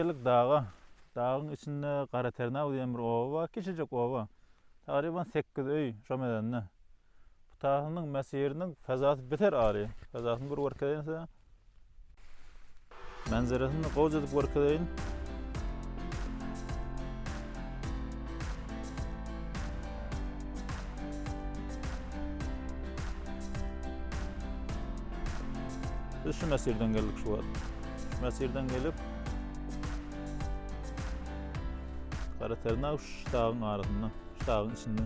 geldik dağa. Dağın içinde Kara Ternau diyen bir ova var. Küçücük ova. Takriben 8 öy şomedenine. Bu tağının mesirinin fezası beter ağrıyor. Fezasını bir varkadayınsa manzarasını kocadık varkadayın. Biz şu mesirden geldik şu an. Şu mesirden gelip Kara Ternau şu dağın ağrısından, şu dağın içinde.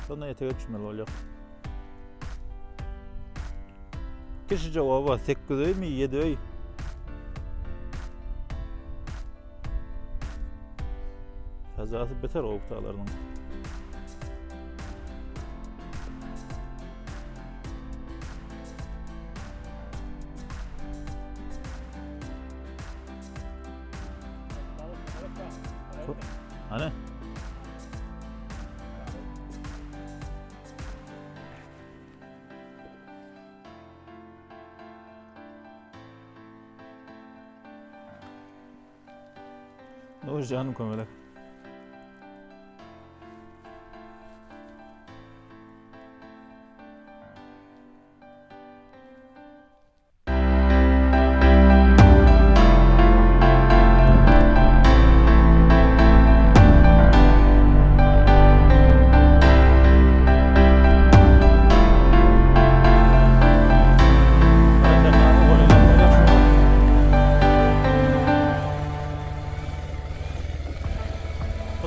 Sonra eteğe düşmeli olacak. Küçücük ova, 8 öy mi 7 öy? Fazlası beter o dağlardan. Hani? Ne olacak canım kömelek?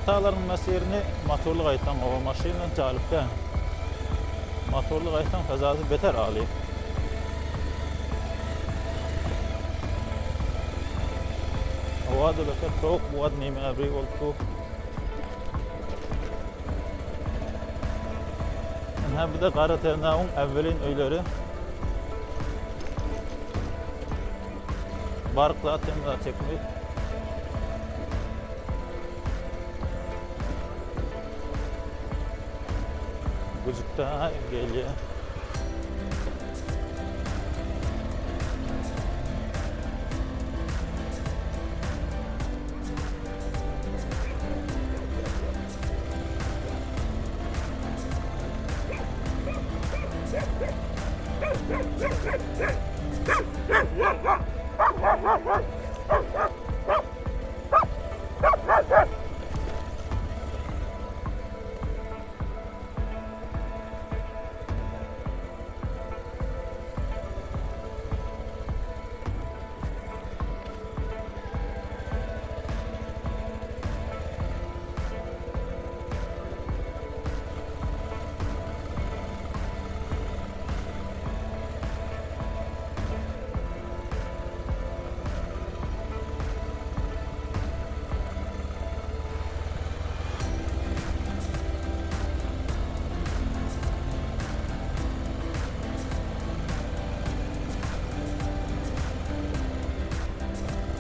Dağların mesirini motorlu qaytan ova maşinla çalıpda. Motorlu qaytan fazası beter ağlıyor. Hava da beter soğuk, bu ad neyme abri oldu. Hem bir de Kara Ternau'nun evvelin öyleri. Barıkla temizle çekmeyi. Gıcıkta geliyor.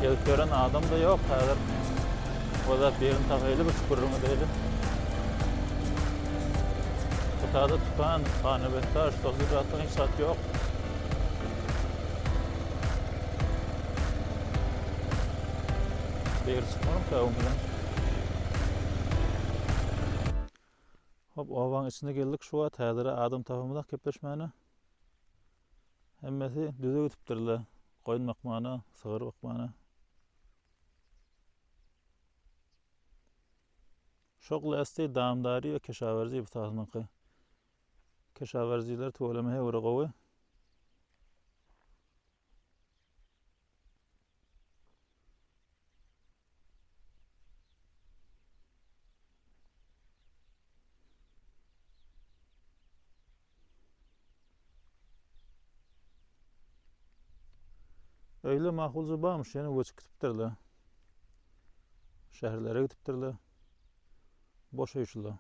Gelip gören adam da yok. Hazır o da bir yerin takaylı bir süpürümü değil. Kutada tutan, kanebetler, tozirratın hiç sat yok. Bir yeri sıkmıyorum ki avımdan. Hop, ovan içinde geldik şu an. Tədiri adam tapımıda kepleşmeyene. Hemmesi düze götüptürler. Koyun bakmağına, sığır bakmağına. Şokla esti damdari ve keşaverzi bu tarafından. Keşaverziler tuvalemeye uğrağı. Öyle mahulcu bağmış yani göç gitiptirler. Şehirlere gitiptirler. Boş uyuşurlar.